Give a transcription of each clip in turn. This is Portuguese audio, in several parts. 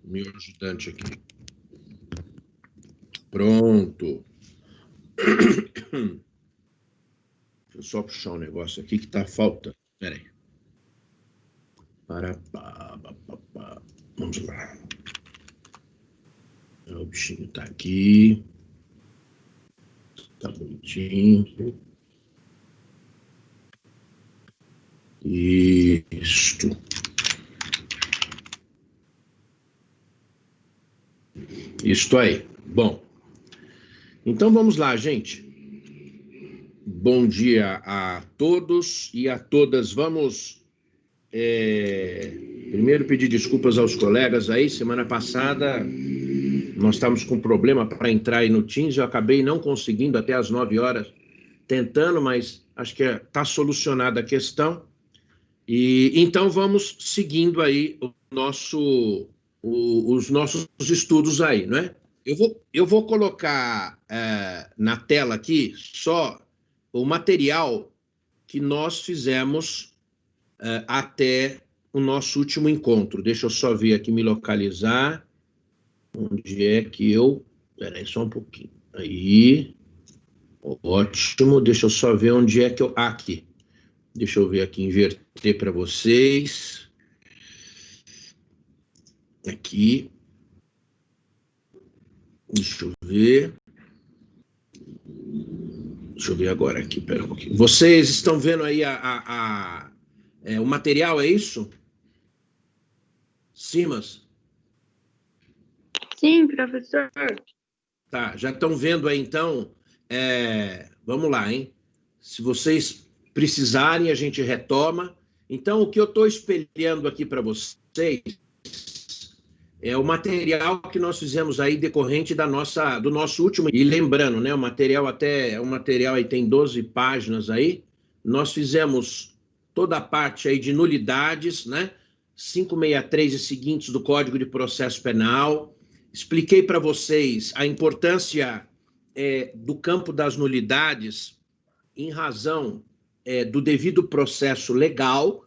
meu ajudante aqui. Pronto. Deixa eu só puxar um negócio aqui que tá faltando. Espera aí. Vamos lá. O bichinho tá aqui. Tá bonitinho. Isto. Isto aí. Bom. Então vamos lá, gente. Bom dia a todos e a todas. Vamos primeiro pedir desculpas aos colegas aí. Semana passada nós estávamos com problema para entrar aí no Teams. Eu acabei não conseguindo até às 9 horas tentando, mas acho que está solucionada a questão. E então vamos seguindo aí os nossos estudos aí, não é? Eu vou colocar na tela aqui só o material que nós fizemos até o nosso último encontro. Deixa eu só ver aqui, me localizar. Onde é que eu... Espera aí só um pouquinho. Aí. Ótimo. Deixa eu só ver onde é que eu... aqui. Deixa eu ver aqui, inverter para vocês. Aqui. Deixa eu ver. Deixa eu ver agora aqui, pera um pouquinho. Vocês estão vendo aí o material, é isso? Simas? Sim, professor. Tá, já estão vendo aí então? Vamos lá, hein? Se vocês precisarem, a gente retoma. Então, o que eu estou espelhando aqui para vocês é o material que nós fizemos aí decorrente do nosso último. E lembrando, né? O material aí tem 12 páginas aí. Nós fizemos toda a parte aí de nulidades, né? 563 e seguintes do Código de Processo Penal. Expliquei para vocês a importância do campo das nulidades em razão do devido processo legal.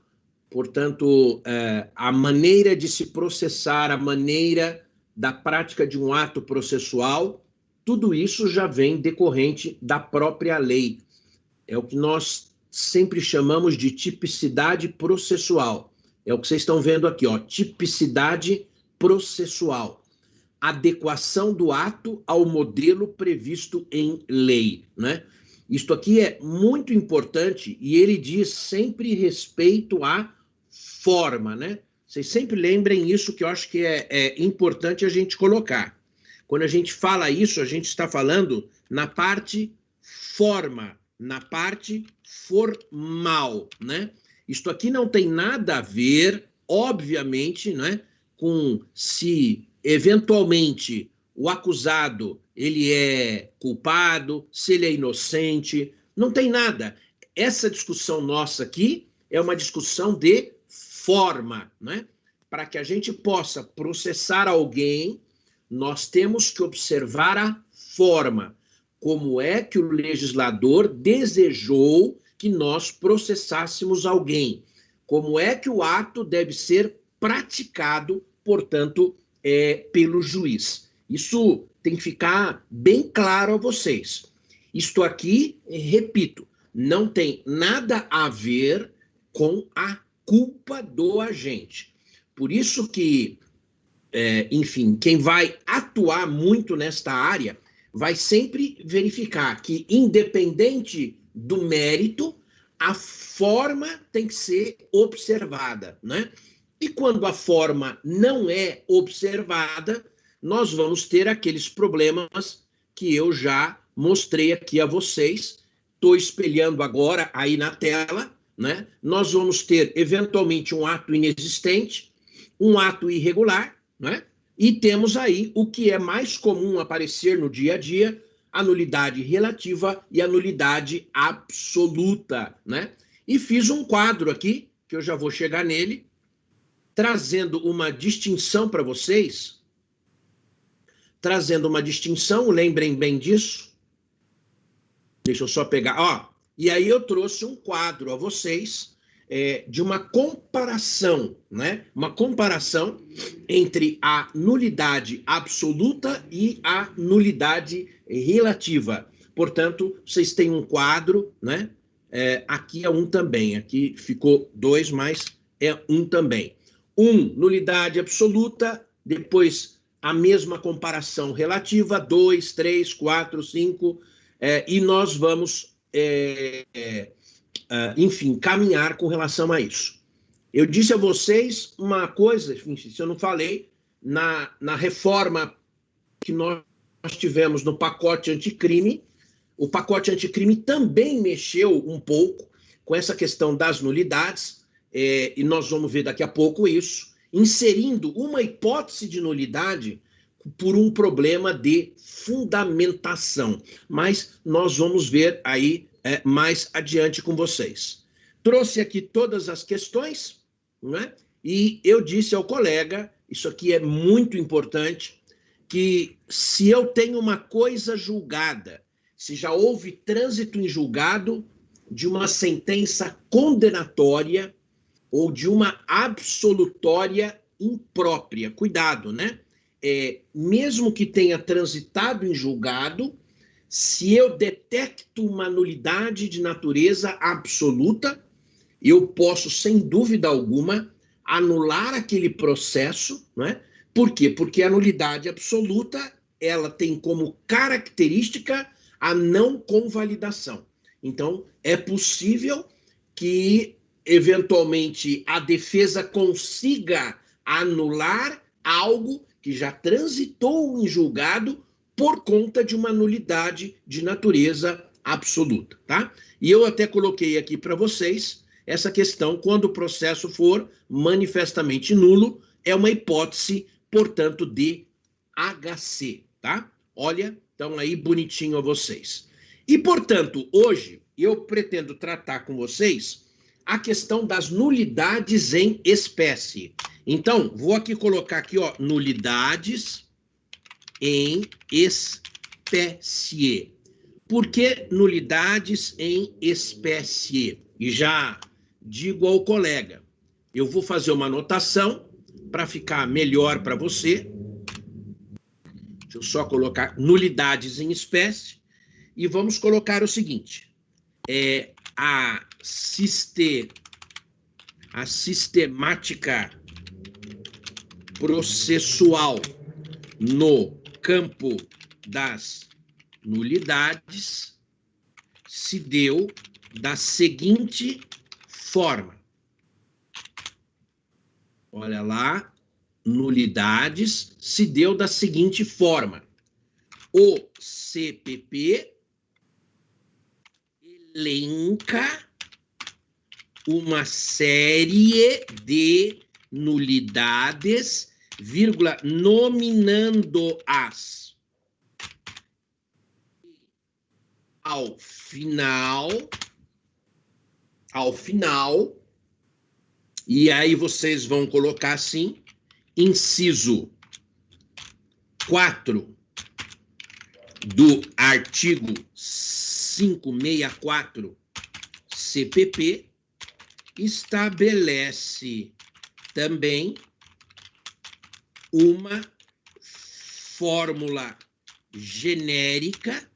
Portanto, a maneira de se processar, a maneira da prática de um ato processual, tudo isso já vem decorrente da própria lei. É o que nós sempre chamamos de tipicidade processual. É o que vocês estão vendo aqui, ó, tipicidade processual. Adequação do ato ao modelo previsto em lei, né? Isto aqui é muito importante e ele diz sempre respeito à forma, né? Vocês sempre lembrem isso, que eu acho que é importante a gente colocar. Quando a gente fala isso, a gente está falando na parte forma, na parte formal, né? Isto aqui não tem nada a ver, obviamente, né, com se eventualmente o acusado ele é culpado, se ele é inocente, não tem nada. Essa discussão nossa aqui é uma discussão de forma, né? Para que a gente possa processar alguém, nós temos que observar a forma. Como é que o legislador desejou que nós processássemos alguém? Como é que o ato deve ser praticado, portanto, pelo juiz? Isso tem que ficar bem claro a vocês. Isto aqui, repito, não tem nada a ver com a culpa do agente. Por isso que, enfim, quem vai atuar muito nesta área vai sempre verificar que, independente do mérito, a forma tem que ser observada, né? E quando a forma não é observada, nós vamos ter aqueles problemas que eu já mostrei aqui a vocês. Estou espelhando agora aí na tela, né? Nós vamos ter, eventualmente, um ato inexistente, um ato irregular, né? E temos aí o que é mais comum aparecer no dia a dia, a nulidade relativa e a nulidade absoluta, né? E fiz um quadro aqui, que eu já vou chegar nele, trazendo uma distinção para vocês, lembrem bem disso. Deixa eu só pegar, ó. E aí eu trouxe um quadro a vocês, de uma comparação, né? Uma comparação entre a nulidade absoluta e a nulidade relativa. Portanto, vocês têm um quadro, né? Aqui é um também, aqui ficou 2, mas é um também. Nulidade absoluta, depois a mesma comparação relativa, 2, 3, 4, 5, e nós vamos, enfim, caminhar com relação a isso. Eu disse a vocês uma coisa, enfim, se eu não falei, na reforma que nós tivemos no pacote anticrime, o pacote anticrime também mexeu um pouco com essa questão das nulidades, e nós vamos ver daqui a pouco isso, inserindo uma hipótese de nulidade por um problema de fundamentação. Mas nós vamos ver aí mais adiante com vocês. Trouxe aqui todas as questões, né? E eu disse ao colega, isso aqui é muito importante, que se eu tenho uma coisa julgada, se já houve trânsito em julgado de uma sentença condenatória ou de uma absolutória imprópria, cuidado, né? Mesmo que tenha transitado em julgado, se eu detecto uma nulidade de natureza absoluta, eu posso, sem dúvida alguma, anular aquele processo, né? Por quê? Porque a nulidade absoluta, ela tem como característica a não convalidação. Então, é possível que, eventualmente, a defesa consiga anular algo que já transitou em julgado por conta de uma nulidade de natureza absoluta, tá? E eu até coloquei aqui para vocês essa questão, quando o processo for manifestamente nulo, é uma hipótese, portanto, de HC, tá? Olha, então aí bonitinho a vocês. E, portanto, hoje eu pretendo tratar com vocês a questão das nulidades em espécie. Então, vou aqui colocar aqui, ó, nulidades em espécie. Por que nulidades em espécie? E já digo ao colega, eu vou fazer uma anotação para ficar melhor para você. Deixa eu só colocar nulidades em espécie e vamos colocar o seguinte, a sistemática processual no campo das nulidades se deu da seguinte forma. Olha lá, nulidades se deu da seguinte forma. O CPP elenca uma série de nulidades, vírgula, nominando-as ao final, e aí vocês vão colocar assim, inciso 4 do artigo 564 CPP, estabelece também uma fórmula genérica,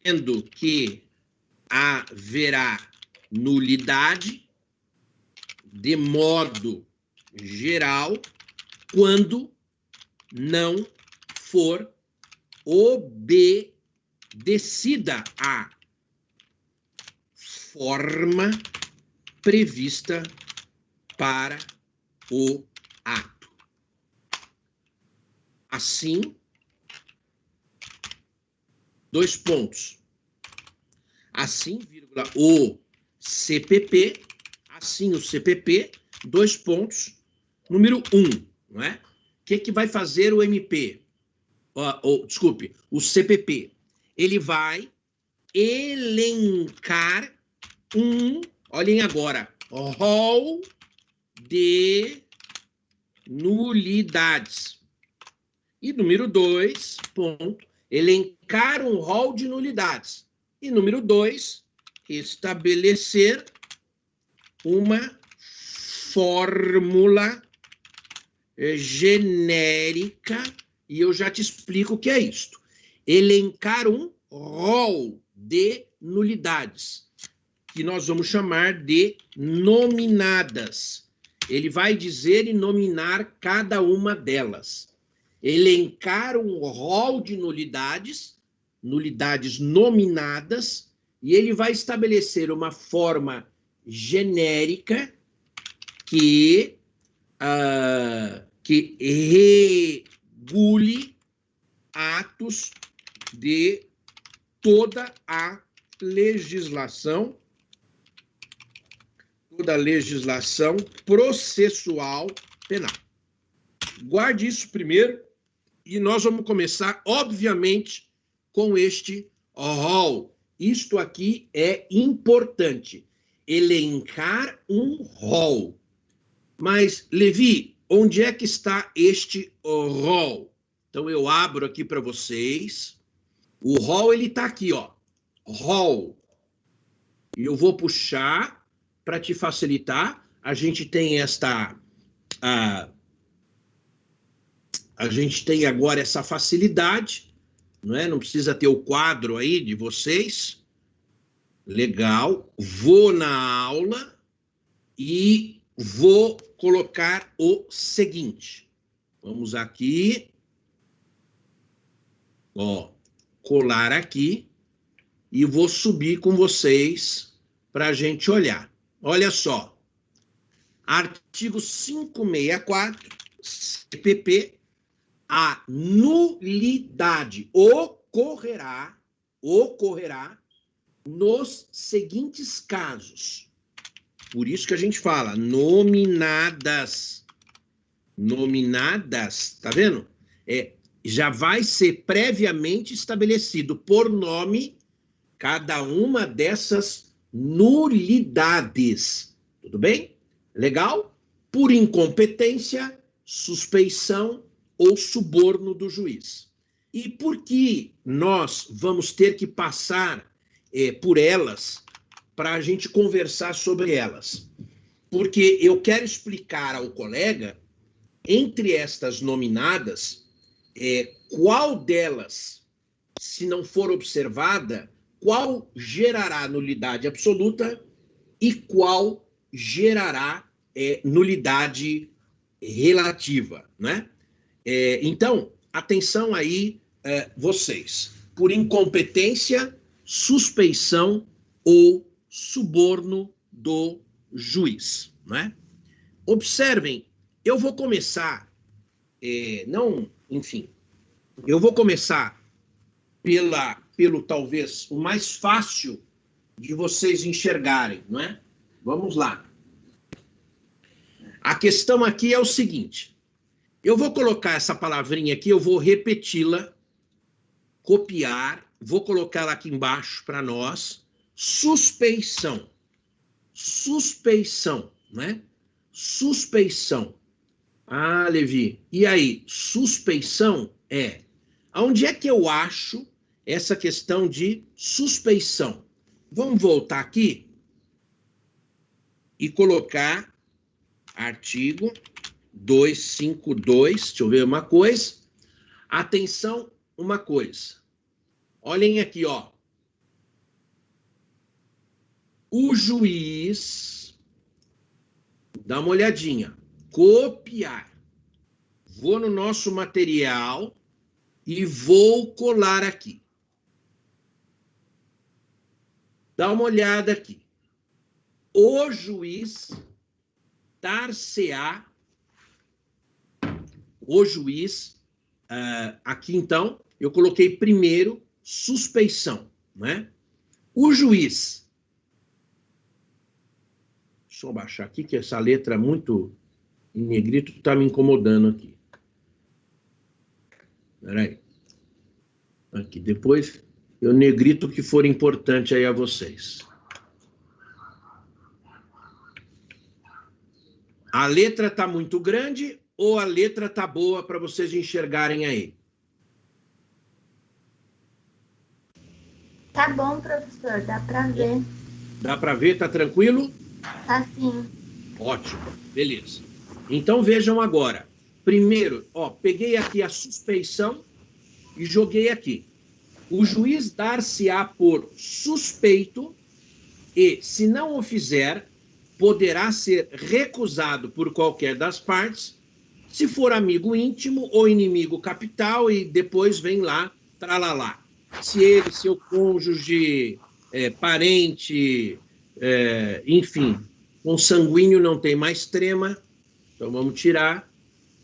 sendo que haverá nulidade de modo geral quando não for obedecida a forma prevista para o ato. Assim, dois pontos. Assim, vírgula, o CPP, assim o CPP, dois pontos, número 1, não é? O que vai fazer o MP? Desculpe, o CPP. Ele vai elencar olhem agora, rol de nulidades. E número 2, ponto, elencar um rol de nulidades. E número 2, estabelecer uma fórmula genérica, e eu já te explico o que é isto. Elencar um rol de nulidades, que nós vamos chamar de nominadas. Ele vai dizer e nominar cada uma delas. Elencar um rol de nulidades, nulidades nominadas, e ele vai estabelecer uma forma genérica que regule atos de toda a legislação processual penal. Guarde isso primeiro e nós vamos começar, obviamente, com este rol. Isto aqui é importante, elencar um rol. Mas, Levi, onde é que está este rol? Então, eu abro aqui para vocês. O rol, ele está aqui, ó. Rol. E eu vou puxar para te facilitar. A gente tem a gente tem agora essa facilidade, não é? Não precisa ter o quadro aí de vocês. Legal. Vou na aula e vou colocar o seguinte. Vamos aqui. Ó, colar aqui e vou subir com vocês para a gente olhar. Olha só. Artigo 564, CPP, a nulidade ocorrerá nos seguintes casos. Por isso que a gente fala nominadas. Nominadas, tá vendo? Já vai ser previamente estabelecido por nome cada uma dessas nulidades. Tudo bem? Legal? Por incompetência, suspeição ou suborno do juiz. E por que nós vamos ter que passar por elas para a gente conversar sobre elas? Porque eu quero explicar ao colega, entre estas nominadas, qual delas, se não for observada, qual gerará nulidade absoluta e qual gerará nulidade relativa, né? Então, atenção aí, vocês. Por incompetência, suspeição ou suborno do juiz, né? Observem, eu vou começar, eu vou começar pelo talvez o mais fácil de vocês enxergarem, não é? Vamos lá. A questão aqui é o seguinte, eu vou colocar essa palavrinha aqui, eu vou repeti-la, copiar, vou colocá-la aqui embaixo para nós, suspeição, né? Suspeição. Ah, Levi, e aí, suspeição aonde é que eu acho essa questão de suspeição? Vamos voltar aqui e colocar artigo 252, deixa eu ver uma coisa. Atenção, uma coisa. Olhem aqui, ó. O juiz, dá uma olhadinha, copiar. Vou no nosso material e vou colar aqui. Dá uma olhada aqui. O juiz dar-se-á, aqui então, eu coloquei primeiro suspeição, né? O juiz, deixa eu baixar aqui, que essa letra muito em negrito está me incomodando aqui. Espera aí. Aqui, depois eu negrito o que for importante aí a vocês. A letra está muito grande ou a letra está boa para vocês enxergarem aí? Tá bom, professor, dá para ver. Dá para ver? Tá tranquilo? Tá sim. Ótimo, beleza. Então vejam agora. Primeiro, ó, peguei aqui a suspeição e joguei aqui. O juiz dar-se-á por suspeito e, se não o fizer, poderá ser recusado por qualquer das partes, se for amigo íntimo ou inimigo capital, e depois vem lá, tralalá. Se ele, seu cônjuge, parente, enfim, consanguíneo não tem mais trema, então vamos tirar.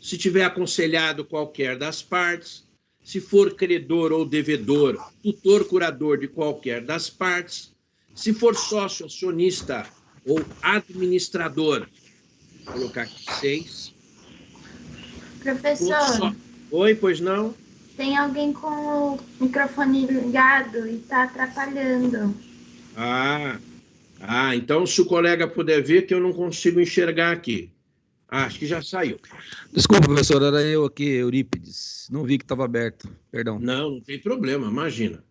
Se tiver aconselhado qualquer das partes, se for credor ou devedor, tutor curador de qualquer das partes, se for sócio acionista ou administrador, vou colocar aqui 6. Professor, Oi, pois não? tem alguém com o microfone ligado e tá atrapalhando. Então se o colega puder ver que eu não consigo enxergar aqui. Acho que já saiu. Desculpa, professor, era eu aqui, Eurípides. Não vi que estava aberto, perdão. Não tem problema, imagina.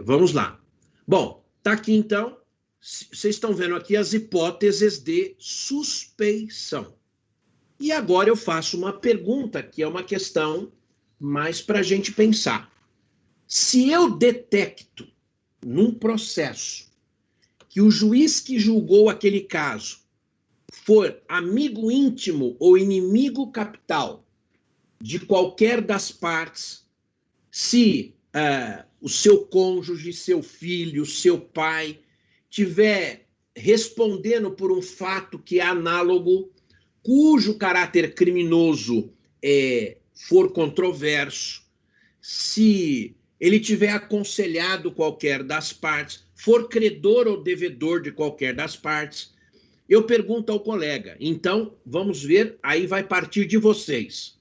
Vamos lá. Bom, tá aqui então. Vocês estão vendo aqui as hipóteses de suspeição. E agora eu faço uma pergunta, que é uma questão mais para a gente pensar. Se eu detecto num processo que o juiz que julgou aquele caso for amigo íntimo ou inimigo capital de qualquer das partes, se o seu cônjuge, seu filho, seu pai tiver respondendo por um fato que é análogo, cujo caráter criminoso for controverso, se ele tiver aconselhado qualquer das partes, for credor ou devedor de qualquer das partes, eu pergunto ao colega. Então, vamos ver, aí vai partir de vocês.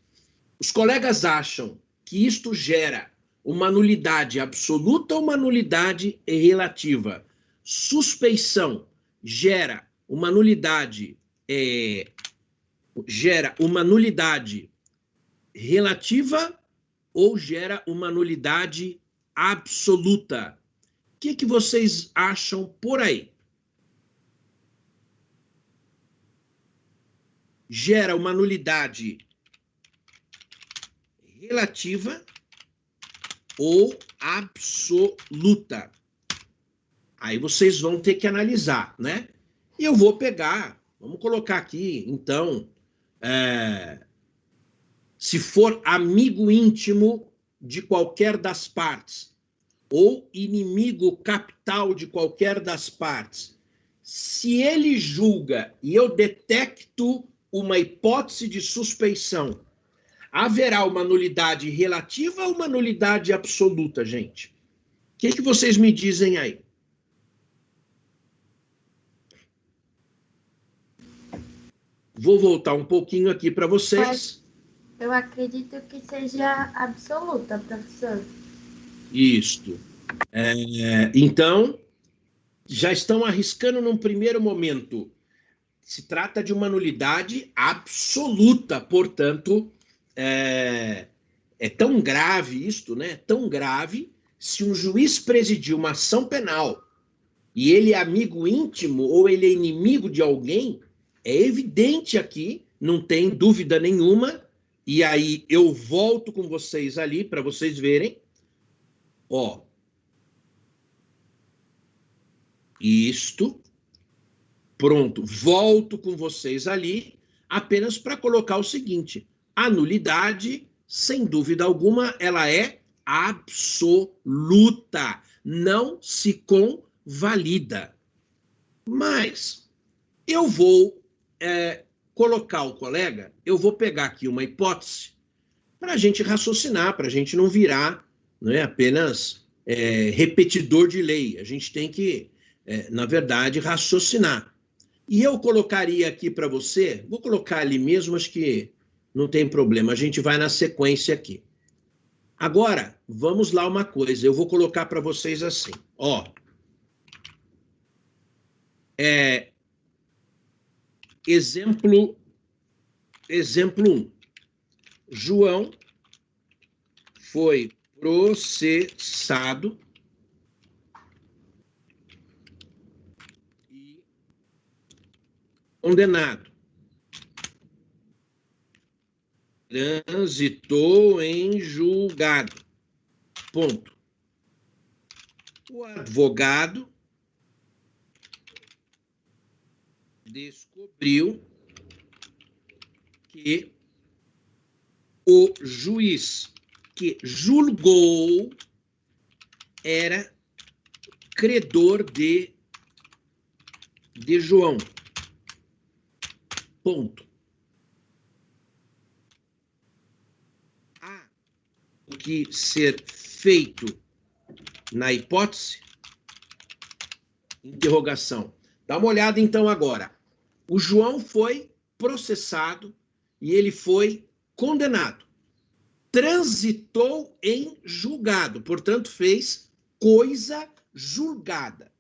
Os colegas acham que isto gera uma nulidade absoluta ou uma nulidade relativa? Suspeição gera uma nulidade relativa ou gera uma nulidade absoluta? O que vocês acham por aí? Gera uma nulidade relativa ou absoluta? Aí vocês vão ter que analisar, né? E eu vou pegar, vamos colocar aqui, então, se for amigo íntimo de qualquer das partes, ou inimigo capital de qualquer das partes, se ele julga e eu detecto uma hipótese de suspeição, haverá uma nulidade relativa ou uma nulidade absoluta, gente? O que vocês me dizem aí? Vou voltar um pouquinho aqui para vocês. Eu acredito que seja absoluta, professor. Isto. Então, já estão arriscando num primeiro momento. Se trata de uma nulidade absoluta, portanto, é tão grave isto, né? Tão grave, se um juiz presidir uma ação penal e ele é amigo íntimo ou ele é inimigo de alguém, é evidente aqui, não tem dúvida nenhuma, e aí eu volto com vocês ali para vocês verem. Ó, isto, pronto, volto com vocês ali, apenas para colocar o seguinte: a nulidade, sem dúvida alguma, ela é absoluta, não se convalida. Mas eu vou colocar o colega, eu vou pegar aqui uma hipótese para a gente raciocinar, para a gente não virar, não é, apenas repetidor de lei. A gente tem que, na verdade, raciocinar. E eu colocaria aqui para você, vou colocar ali mesmo, acho que não tem problema, a gente vai na sequência aqui. Agora, vamos lá uma coisa, eu vou colocar para vocês assim, ó. Exemplo 1. João foi processado condenado. Transitou em julgado. Ponto. O advogado descobriu que o juiz que julgou era credor de João. Ponto. Há o que ser feito na hipótese? Interrogação. Dá uma olhada então agora. O João foi processado e ele foi condenado. Transitou em julgado, portanto fez coisa julgada.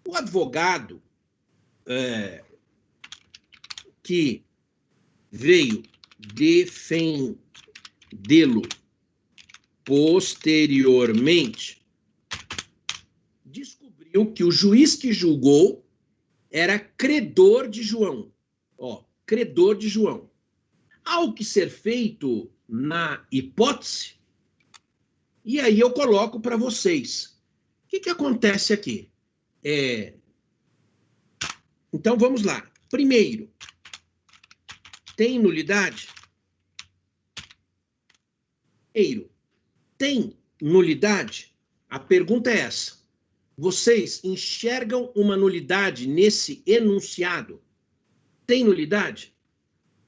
O advogado que veio defendê-lo posteriormente descobriu que o juiz que julgou era credor de João. Ó, credor de João. Há o que ser feito na hipótese? E aí eu coloco para vocês. O que acontece aqui? Então vamos lá. Primeiro, tem nulidade? Primeiro, tem nulidade? A pergunta é essa. Vocês enxergam uma nulidade nesse enunciado? Tem nulidade?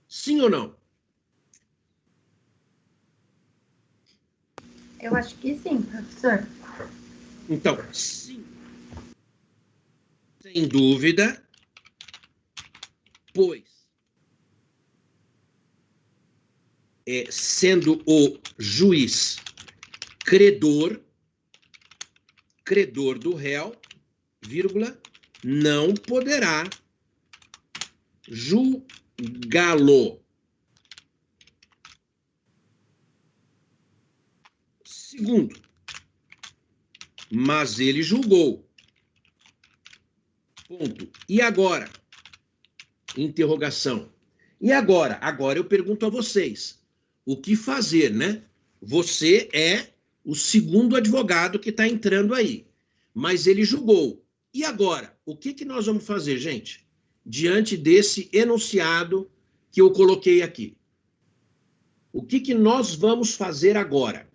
Sim ou não? Eu acho que sim, professor. Então, sim. Sem dúvida, pois sendo o juiz credor do réu, vírgula, não poderá julgá-lo. Segundo, mas ele julgou. Ponto. E agora? Interrogação. E agora? Agora eu pergunto a vocês. O que fazer, né? Você é o segundo advogado que está entrando aí. Mas ele julgou. E agora? O que nós vamos fazer, gente? Diante desse enunciado que eu coloquei aqui. O que nós vamos fazer agora?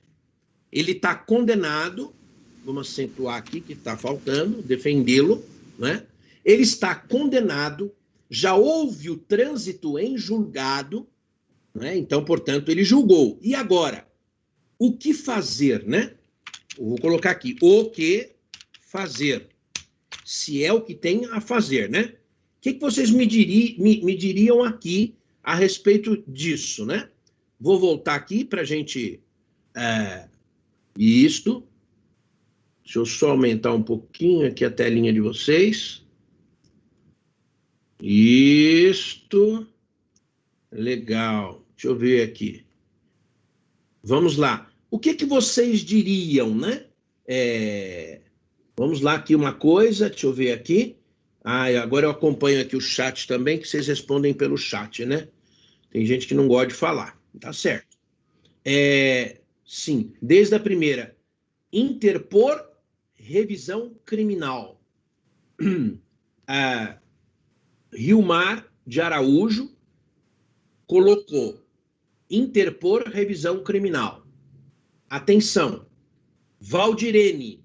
Ele está condenado, vamos acentuar aqui que está faltando, defendê-lo, né? Ele está condenado, já houve o trânsito em julgado, né? Então, portanto, ele julgou. E agora? O que fazer, né? Eu vou colocar aqui, o que fazer. Se é o que tem a fazer, né? O que vocês me diriam aqui a respeito disso, né? Vou voltar aqui para a gente... Isto. Deixa eu só aumentar um pouquinho aqui a telinha de vocês. Isto. Legal. Deixa eu ver aqui. Vamos lá. O que vocês diriam, né? Vamos lá aqui uma coisa. Deixa eu ver aqui. Agora eu acompanho aqui o chat também, que vocês respondem pelo chat, né? Tem gente que não gosta de falar. Tá certo. Sim, desde a primeira. Interpor revisão criminal. Rilmar de Araújo colocou interpor revisão criminal. Atenção, Valdirene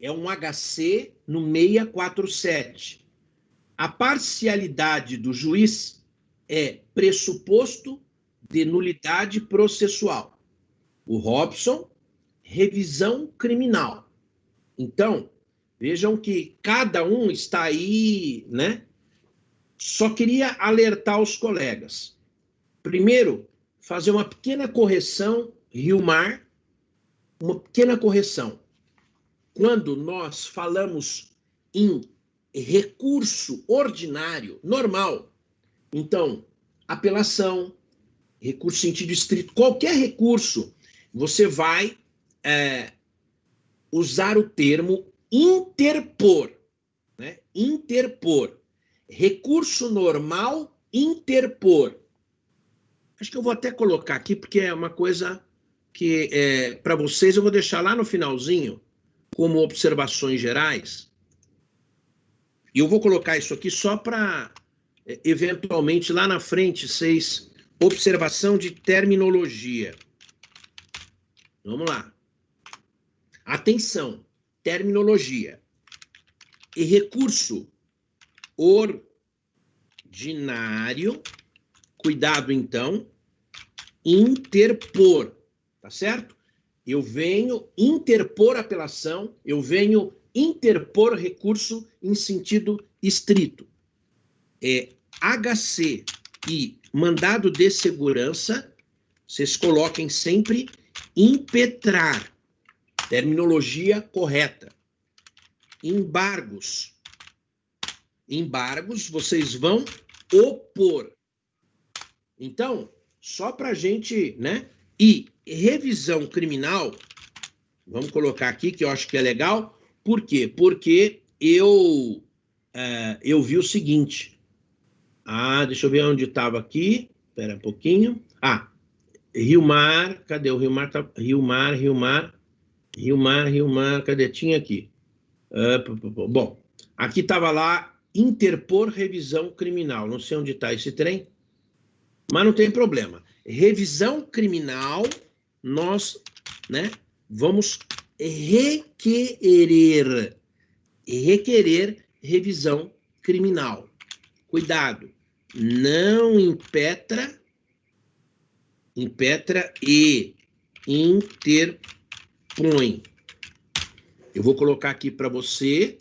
é um HC no 647. A parcialidade do juiz é pressuposto de nulidade processual. O Robson, revisão criminal. Então, vejam que cada um está aí, né? Só queria alertar os colegas. Primeiro, fazer uma pequena correção, Rilmar, uma pequena correção. Quando nós falamos em recurso ordinário, normal, então, apelação, recurso em sentido estrito, qualquer recurso, você vai usar o termo interpor, né? Interpor. recurso normal interpor. Acho que eu vou até colocar aqui, porque é uma coisa que, para vocês, eu vou deixar lá no finalzinho, como observações gerais. E eu vou colocar isso aqui só para, eventualmente, lá na frente, vocês... Observação de terminologia. Vamos lá. Atenção, terminologia. E recurso ordinário, cuidado então, interpor, tá certo? Eu venho interpor apelação, eu venho interpor recurso em sentido estrito. HC e mandado de segurança, vocês coloquem sempre impetrar, terminologia correta. Embargos, vocês vão opor. Então, só para a gente, né? E revisão criminal, vamos colocar aqui, que eu acho que é legal. Por quê? Porque eu vi o seguinte. Deixa eu ver onde estava aqui. Espera um pouquinho. Rio Mar. Cadê o Rio Mar? Rio Mar. Cadê? Tinha aqui. Bom, aqui estava lá, interpor revisão criminal. Não sei onde está esse trem, mas não tem problema. Revisão criminal, nós, né, vamos requerer revisão criminal. Cuidado, não impetra e interpõe. Eu vou colocar aqui para você,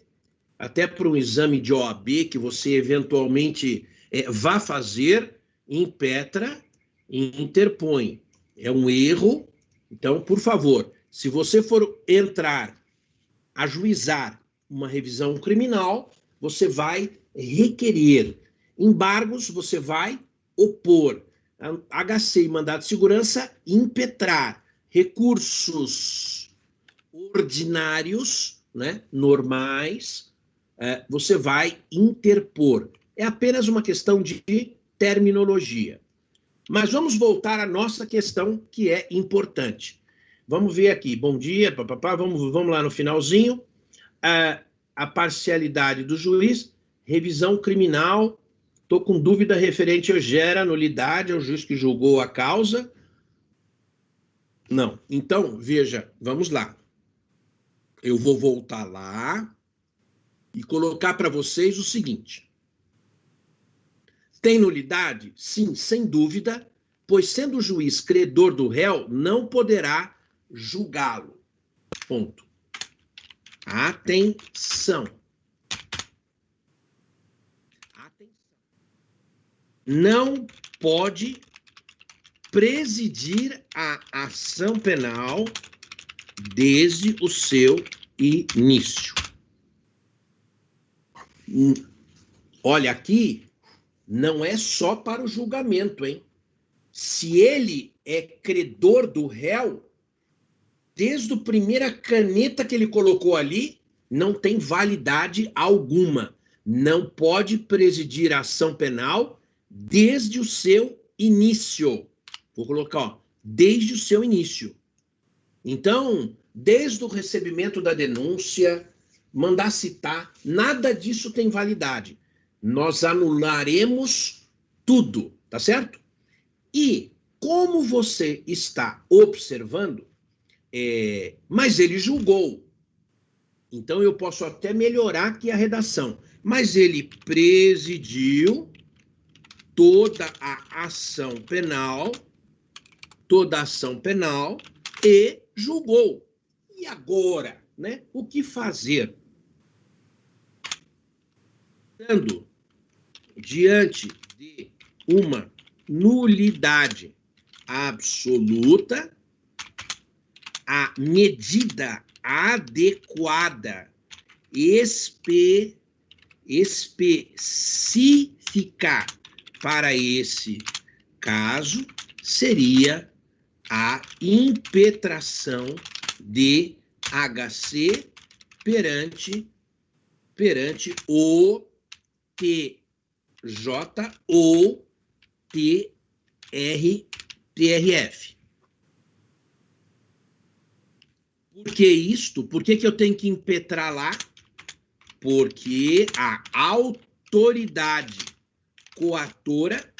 até para um exame de OAB que você eventualmente vá fazer, impetra e interpõe. É um erro. Então, por favor, se você for entrar, ajuizar uma revisão criminal, você vai requerer. Embargos, você vai opor. HC e mandado de segurança, impetrar. Recursos ordinários, né, normais, você vai interpor. É apenas uma questão de terminologia. Mas vamos voltar à nossa questão, que é importante. Vamos ver aqui. Bom dia, papapá. Vamos lá no finalzinho. A parcialidade do juiz, revisão criminal. Estou com dúvida referente ao gera nulidade ao juiz que julgou a causa. Não. Então, veja, vamos lá. Eu vou voltar lá e colocar para vocês o seguinte. Tem nulidade? Sim, sem dúvida, pois sendo o juiz credor do réu, não poderá julgá-lo. Ponto. Atenção. Não pode presidir a ação penal desde o seu início. Olha, aqui não é só para o julgamento, hein? Se ele é credor do réu, desde a primeira caneta que ele colocou ali, não tem validade alguma. Não pode presidir a ação penal desde o seu início. Vou colocar, ó, desde o seu início. Então, desde o recebimento da denúncia, mandar citar, nada disso tem validade. Nós anularemos tudo, tá certo? E como você está observando, mas ele julgou. Então eu posso até melhorar aqui a redação. Mas ele presidiu toda a ação penal, e julgou. E agora, né? O que fazer? Diante de uma nulidade absoluta, a medida adequada específica para esse caso seria a impetração de HC perante o TRT. ou TRF. Por que isto? Por que eu tenho que impetrar lá? Porque a autoridade coatora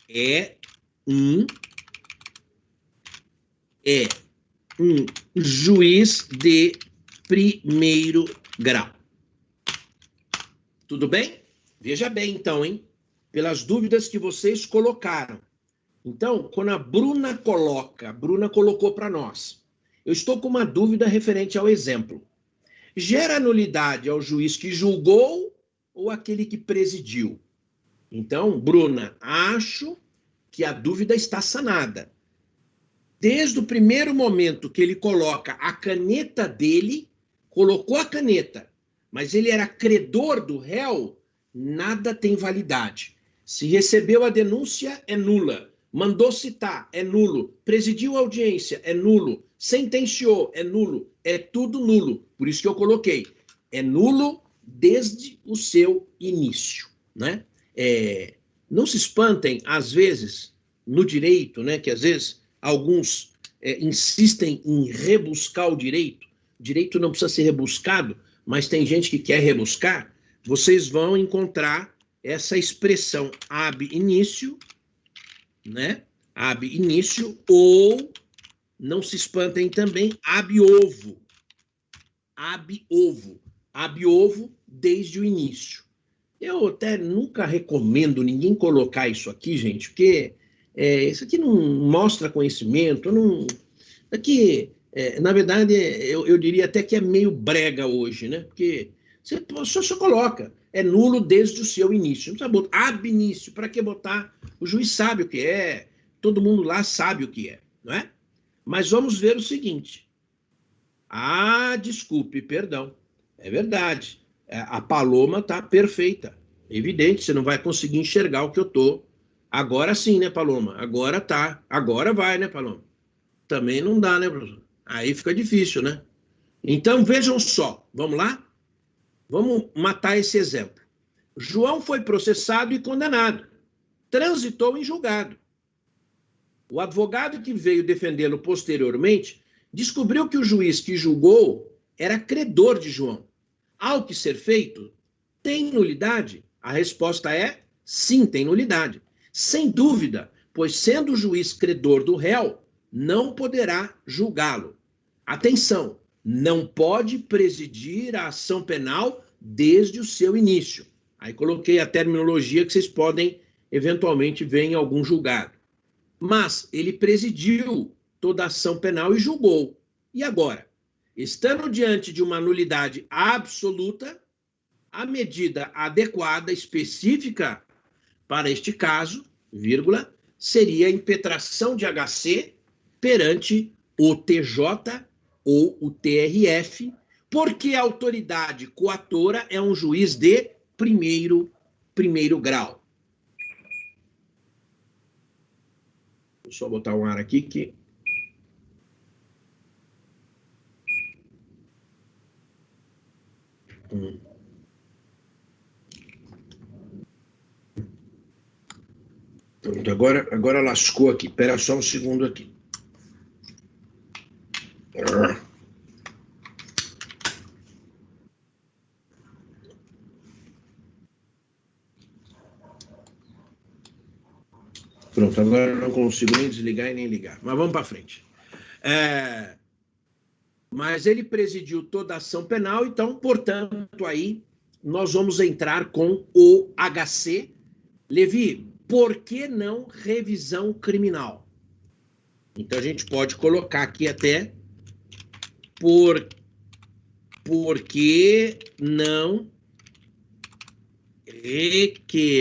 é um juiz de primeiro grau. Tudo bem? Veja bem, então, hein? Pelas dúvidas que vocês colocaram. Então, quando a Bruna colocou para nós. Eu estou com uma dúvida referente ao exemplo. Gera nulidade ao juiz que julgou ou aquele que presidiu? Então, Bruna, acho que a dúvida está sanada. Desde o primeiro momento que ele coloca a caneta dele, colocou a caneta, mas ele era credor do réu, nada tem validade. Se recebeu a denúncia, é nula. Mandou citar, é nulo. Presidiu a audiência, é nulo. Sentenciou, é nulo. É tudo nulo. Por isso que eu coloquei. É nulo desde o seu início, né? Não se espantem, às vezes, no direito, né? Que às vezes alguns insistem em rebuscar o direito. O direito não precisa ser rebuscado, mas tem gente que quer rebuscar. Vocês vão encontrar essa expressão ab início, né? Ab início, ou, não se espantem também, ab ovo. Ab ovo. Ab ovo desde o início. Eu até nunca recomendo ninguém colocar isso aqui, gente, porque isso aqui não mostra conhecimento, não... Aqui, na verdade, eu diria até que é meio brega hoje, né? Porque você só coloca, é nulo desde o seu início. Não precisa botar ab início, para que botar? O juiz sabe o que é, todo mundo lá sabe o que é, não é? Mas vamos ver o seguinte. Desculpe, perdão. É verdade. A Paloma está perfeita. Evidente, você não vai conseguir enxergar o que eu tô. Agora sim, né, Paloma? Agora tá. Agora vai, né, Paloma? Também não dá, né, professor? Aí fica difícil, né? Então, vejam só. Vamos lá? Vamos matar esse exemplo. João foi processado e condenado. Transitou em julgado. O advogado que veio defendê-lo posteriormente descobriu que o juiz que julgou era credor de João. Há o que ser feito? Tem nulidade? A resposta é sim, tem nulidade. Sem dúvida, pois sendo o juiz credor do réu, não poderá julgá-lo. Atenção, não pode presidir a ação penal desde o seu início. Aí coloquei a terminologia que vocês podem eventualmente ver em algum julgado. Mas ele presidiu toda a ação penal e julgou. E agora? Estando diante de uma nulidade absoluta, a medida adequada, específica para este caso, vírgula, seria a impetração de HC perante o TJ ou o TRF, porque a autoridade coatora é um juiz de primeiro grau. Vou só botar um ar aqui que... Pronto, agora lascou aqui. Espera só um segundo aqui. Pronto, agora eu não consigo nem desligar e nem ligar. Mas vamos para frente. Mas ele presidiu toda a ação penal, então, portanto, aí nós vamos entrar com o HC. Levi, por que não revisão criminal? Então, a gente pode colocar aqui até por que não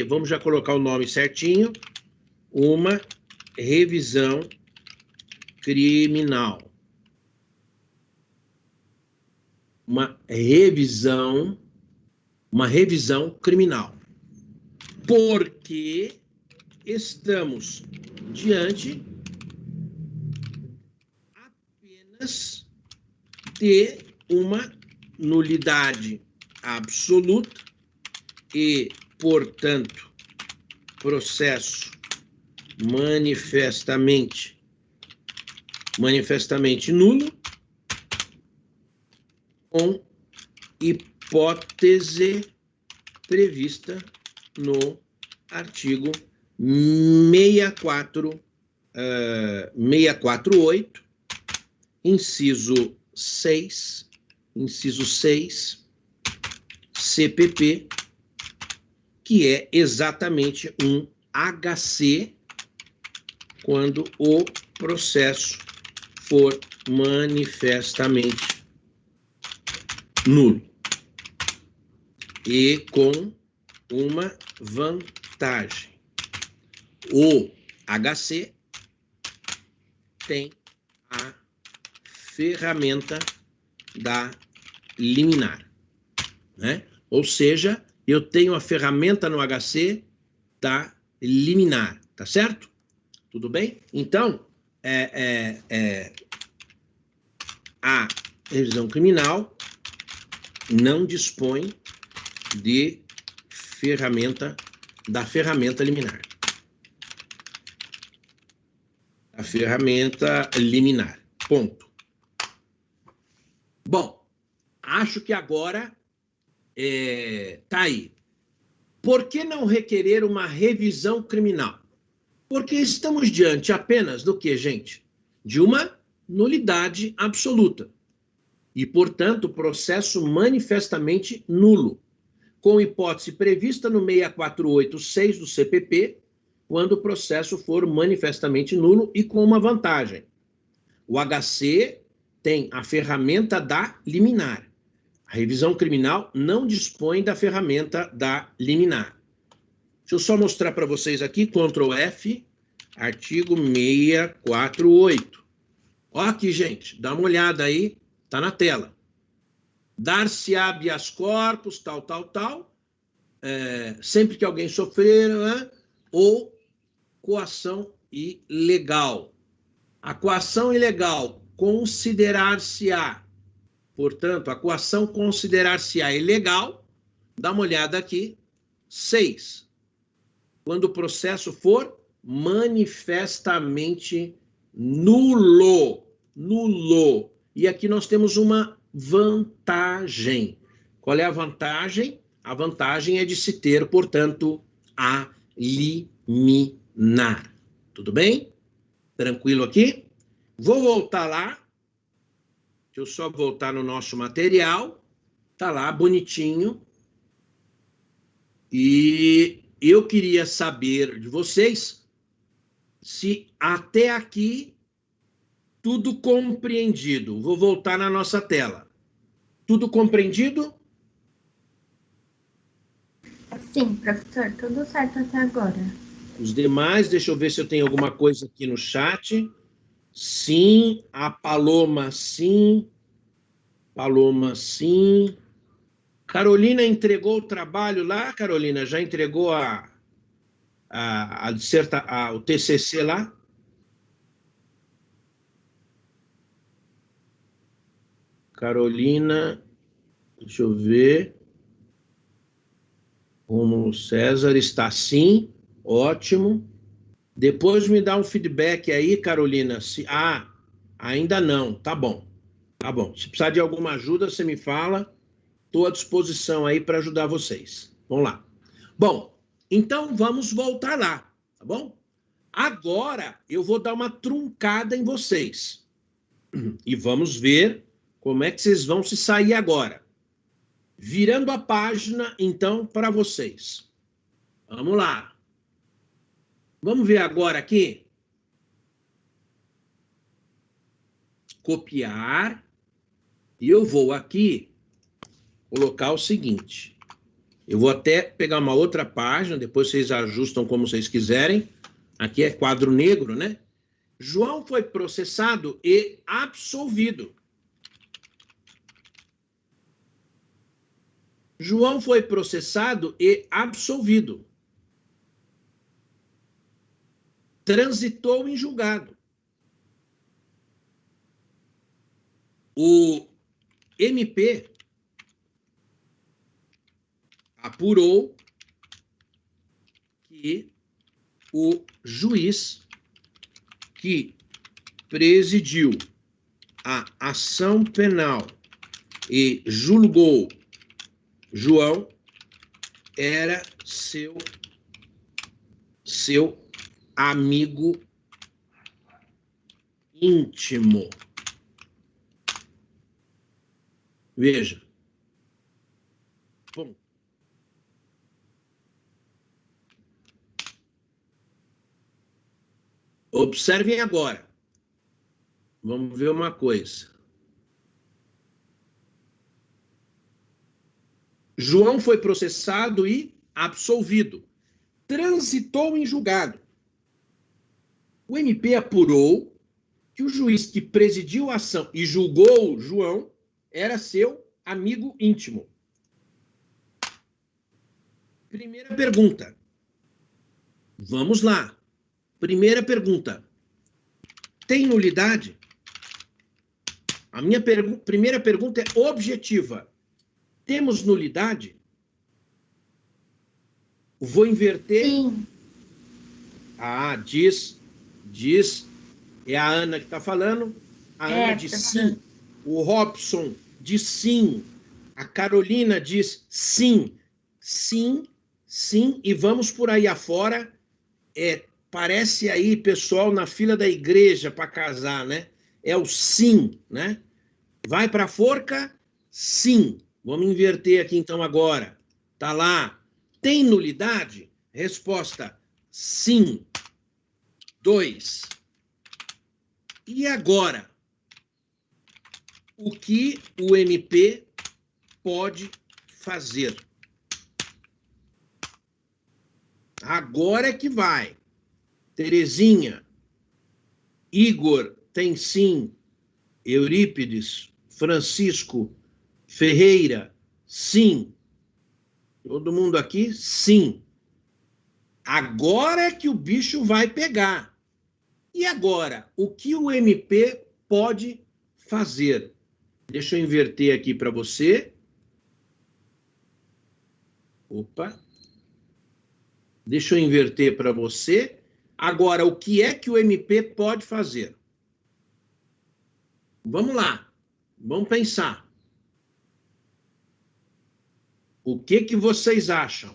vamos já colocar o nome certinho, uma revisão criminal. Uma revisão criminal. Porque estamos diante apenas de uma nulidade absoluta e portanto, processo manifestamente nulo, com hipótese prevista no artigo 648, inciso 6, CPP, que é exatamente um HC quando o processo for manifestamente nulo. E com uma vantagem. O HC tem a ferramenta da liminar, né? Ou seja, eu tenho a ferramenta no HC da liminar, tá certo? Tudo bem? Então, a revisão criminal não dispõe de da ferramenta liminar. A ferramenta liminar. Ponto. Bom, acho que agora tá aí. Por que não requerer uma revisão criminal? Porque estamos diante apenas do que, gente? De uma nulidade absoluta. E, portanto, processo manifestamente nulo, com hipótese prevista no 648.6 do CPP, quando o processo for manifestamente nulo e com uma vantagem. O HC tem a ferramenta da liminar. A revisão criminal não dispõe da ferramenta da liminar. Deixa eu só mostrar para vocês aqui, Ctrl F, artigo 648. Ó aqui, gente, dá uma olhada aí, tá na tela. Dar-se habeas corpus, tal, sempre que alguém sofrer, né, ou coação ilegal. A coação ilegal considerar-se-á, portanto, a coação considerar-se-á ilegal, dá uma olhada aqui, 6. Quando o processo for manifestamente nulo. E aqui nós temos uma vantagem. Qual é a vantagem? A vantagem é de se ter, portanto, a liminar. Tudo bem? Tranquilo aqui? Vou voltar lá. Deixa eu só voltar no nosso material. Tá lá, bonitinho. E eu queria saber de vocês se até aqui tudo compreendido. Vou voltar na nossa tela. Tudo compreendido? Sim, professor, tudo certo até agora. Os demais, deixa eu ver se eu tenho alguma coisa aqui no chat. Sim, a Paloma, sim. Paloma, sim. Carolina entregou o trabalho lá, Carolina? Já entregou o TCC lá? Carolina, deixa eu ver. Rômulo César está sim, ótimo. Depois me dá um feedback aí, Carolina. Ainda não, tá bom. Tá bom. Se precisar de alguma ajuda, você me fala. Estou à disposição aí para ajudar vocês. Vamos lá. Bom, então vamos voltar lá, tá bom? Agora eu vou dar uma truncada em vocês. E vamos ver como é que vocês vão se sair agora. Virando a página, então, para vocês. Vamos lá. Vamos ver agora aqui. Copiar. E eu vou aqui colocar o seguinte. Eu vou até pegar uma outra página, depois vocês ajustam como vocês quiserem. Aqui é quadro negro, né? João foi processado e absolvido. João foi processado e absolvido. Transitou em julgado. O MP apurou que o juiz que presidiu a ação penal e julgou João era seu amigo íntimo. Veja. Bom. Observem agora. Vamos ver uma coisa. João foi processado e absolvido. Transitou em julgado. O MP apurou que o juiz que presidiu a ação e julgou João era seu amigo íntimo. Primeira pergunta. Vamos lá. Primeira pergunta. Tem nulidade? A minha primeira pergunta é objetiva. Temos nulidade? Vou inverter. Sim. Ah, diz. É a Ana que está falando. A Ana diz sim. O Robson diz sim. A Carolina diz sim. Sim. E vamos por aí afora. Parece aí pessoal na fila da igreja para casar, né? É o sim, né? Vai para a forca? Sim. Vamos inverter aqui então agora. Tá lá. Tem nulidade? Resposta: sim. 2. E agora? O que o MP pode fazer? Agora é que vai. Terezinha, Igor tem sim. Eurípides, Francisco, Ferreira, sim. Todo mundo aqui, sim. Agora é que o bicho vai pegar. E agora, o que o MP pode fazer? Deixa eu inverter aqui para você. Opa. Deixa eu inverter para você. Agora, o que é que o MP pode fazer? Vamos lá. Vamos pensar. O que vocês acham?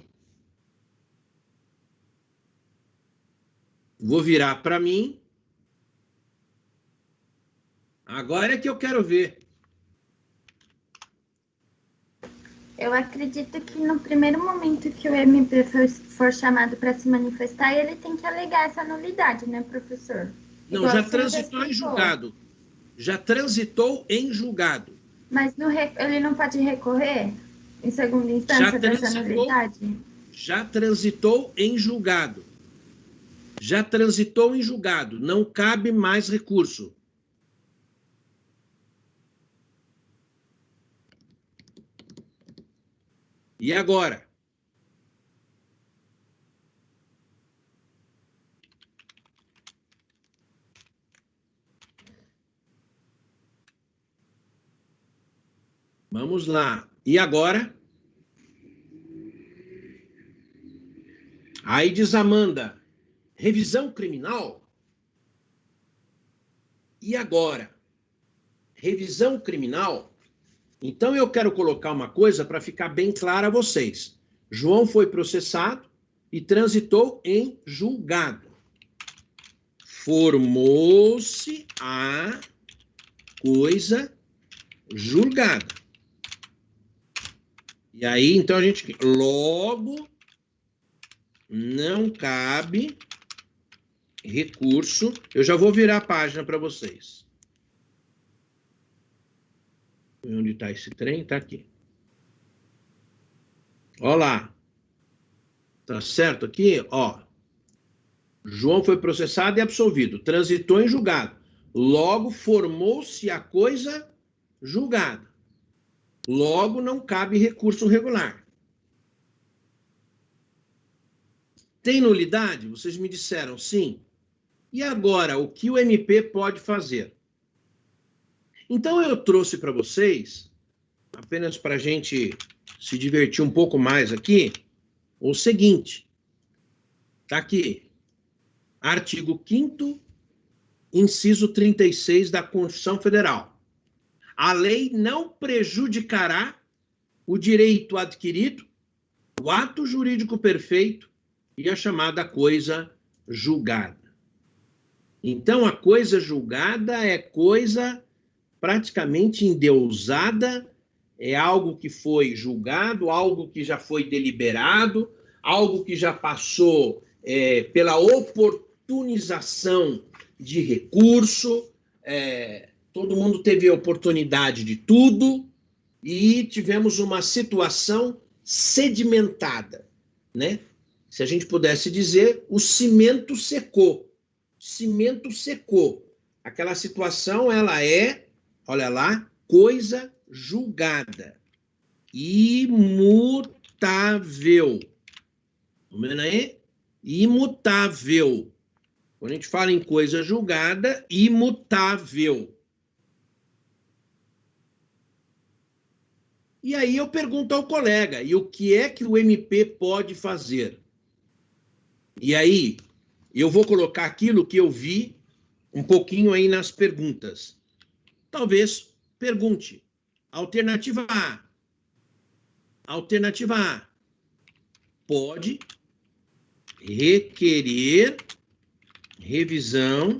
Vou virar para mim. Agora é que eu quero ver. Eu acredito que no primeiro momento que o MP for chamado para se manifestar, ele tem que alegar essa nulidade, né, professor? Não, Igual já o senhor transitou em explicou. julgado. Já transitou em julgado. Mas ele não pode recorrer em segunda instância dessa nulidade? Já transitou em julgado. Já transitou em julgado. Não cabe mais recurso. E agora? Vamos lá. E agora? Aí diz Amanda, revisão criminal? E agora? Revisão criminal? Então eu quero colocar uma coisa para ficar bem clara a vocês. João foi processado e transitou em julgado. Formou-se a coisa julgada. E aí, então, a gente... Logo, não cabe recurso. Eu já vou virar a página para vocês. Onde está esse trem? Está aqui. Olha lá. Tá certo aqui? Ó. João foi processado e absolvido. Transitou em julgado. Logo, formou-se a coisa julgada. Logo, não cabe recurso regular. Tem nulidade? Vocês me disseram sim. E agora, o que o MP pode fazer? Então, eu trouxe para vocês, apenas para a gente se divertir um pouco mais aqui, o seguinte. Está aqui. Artigo 5º, inciso 36 da Constituição Federal. A lei não prejudicará o direito adquirido, o ato jurídico perfeito e a chamada coisa julgada. Então, a coisa julgada é coisa praticamente endeusada, é algo que foi julgado, algo que já foi deliberado, algo que já passou pela oportunização de recurso, todo mundo teve oportunidade de tudo e tivemos uma situação sedimentada, né? Se a gente pudesse dizer, o cimento secou. Cimento secou. Aquela situação, ela é, olha lá, coisa julgada. Imutável. Tá vendo aí? Imutável. Quando a gente fala em coisa julgada, imutável. E aí eu pergunto ao colega, e o que é que o MP pode fazer? E aí, eu vou colocar aquilo que eu vi um pouquinho aí nas perguntas. Talvez pergunte. Alternativa A. Alternativa A. Pode requerer revisão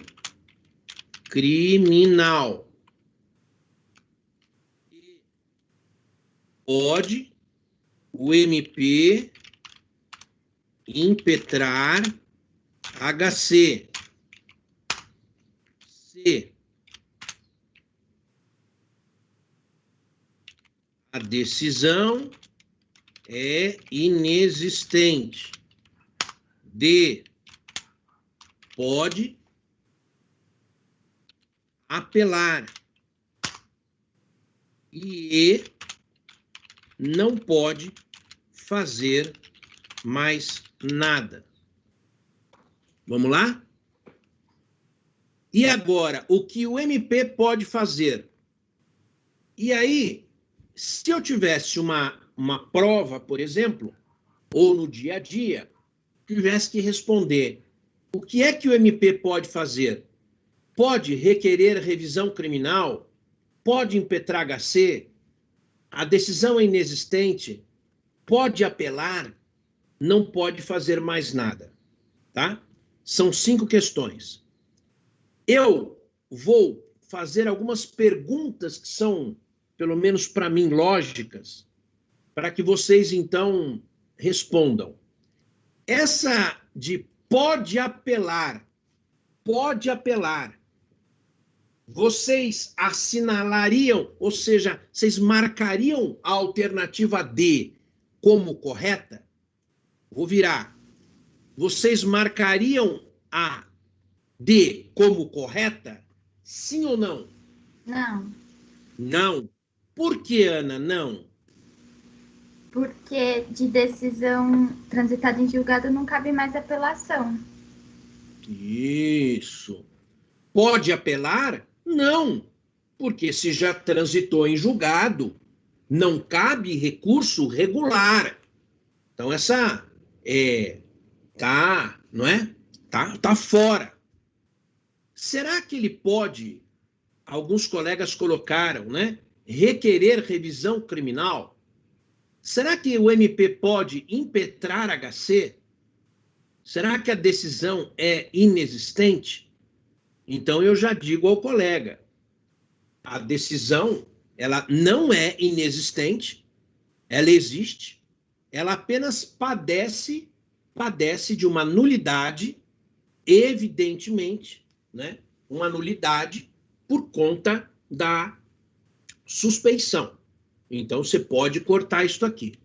criminal. Pode o MP impetrar HC. C. A decisão é inexistente. D. Pode apelar. E não pode fazer mais nada. Vamos lá? E agora, o que o MP pode fazer? E aí, se eu tivesse uma prova, por exemplo, ou no dia a dia, tivesse que responder, o que é que o MP pode fazer? Pode requerer revisão criminal? Pode impetrar HC? A decisão é inexistente? Pode apelar? Não pode fazer mais nada, tá? São 5 questões. Eu vou fazer algumas perguntas que são, pelo menos para mim, lógicas, para que vocês, então, respondam. Essa de pode apelar, vocês assinalariam, ou seja, vocês marcariam a alternativa D como correta? Vou virar. Vocês marcariam a D como correta? Sim ou não? Não. Não. Por que, Ana, não? Porque de decisão transitada em julgado não cabe mais apelação. Isso. Pode apelar? Não. Porque se já transitou em julgado, não cabe recurso regular. Então, essa não é? Tá fora. Será que ele pode, alguns colegas colocaram, né? Requerer revisão criminal? Será que o MP pode impetrar HC? Será que a decisão é inexistente? Então eu já digo ao colega, a decisão, ela não é inexistente, ela existe, ela apenas padece de uma nulidade, evidentemente, né? Uma nulidade por conta da suspeição. Então, você pode cortar isso aqui.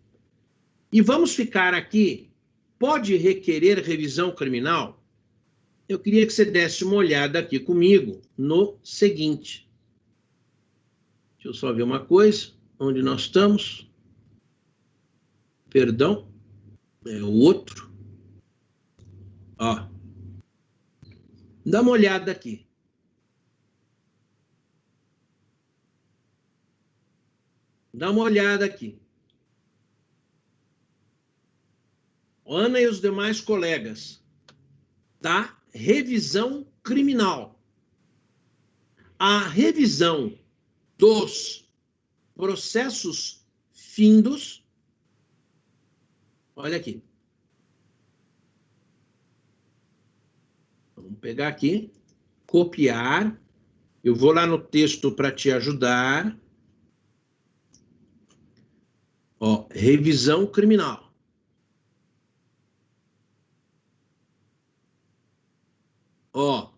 E vamos ficar aqui, pode requerer revisão criminal? Eu queria que você desse uma olhada aqui comigo no seguinte. Deixa eu só ver uma coisa, onde nós estamos. Perdão, é o outro. Ó. Dá uma olhada aqui. Dá uma olhada aqui. Ana e os demais colegas. da revisão criminal. A revisão dos processos findos, olha aqui. Vamos pegar aqui, copiar. Eu vou lá no texto para te ajudar. Ó, revisão criminal. Ó,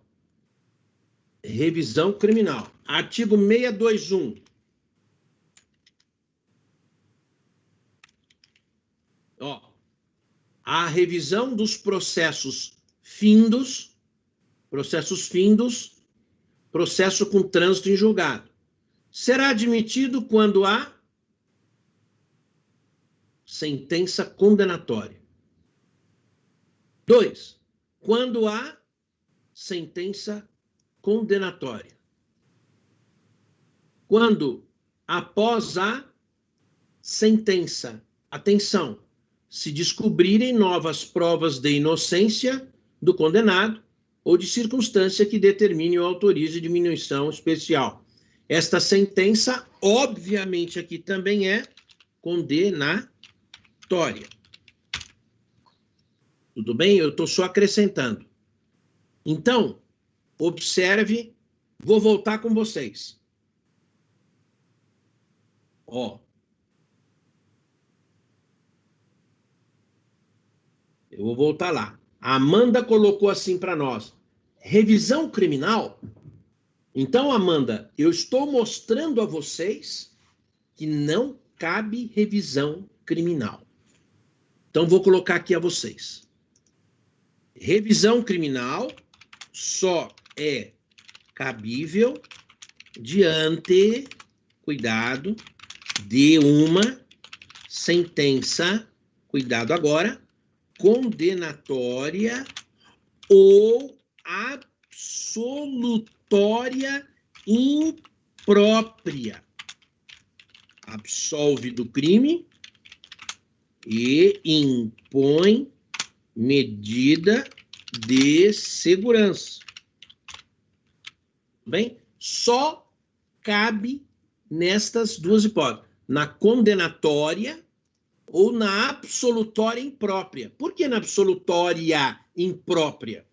revisão criminal. Artigo 621. Ó, a revisão dos processos findos, processo com trânsito em julgado, será admitido quando há sentença condenatória. 2. Quando há sentença condenatória. Quando, após a sentença, atenção, se descobrirem novas provas de inocência do condenado ou de circunstância que determine ou autorize diminuição especial. Esta sentença, obviamente, aqui também é condenatória. Tudo bem? Eu estou só acrescentando. Então, observe, vou voltar com vocês. Ó. Eu vou voltar lá. A Amanda colocou assim para nós. Revisão criminal? Então, Amanda, eu estou mostrando a vocês que não cabe revisão criminal. Então, vou colocar aqui a vocês. Revisão criminal só é cabível diante, cuidado, de uma sentença, cuidado agora, condenatória ou absolutória imprópria. Absolve do crime e impõe medida de segurança. Bem, só cabe nestas duas hipóteses, na condenatória ou na absolutória imprópria. Por que na absolutória imprópria?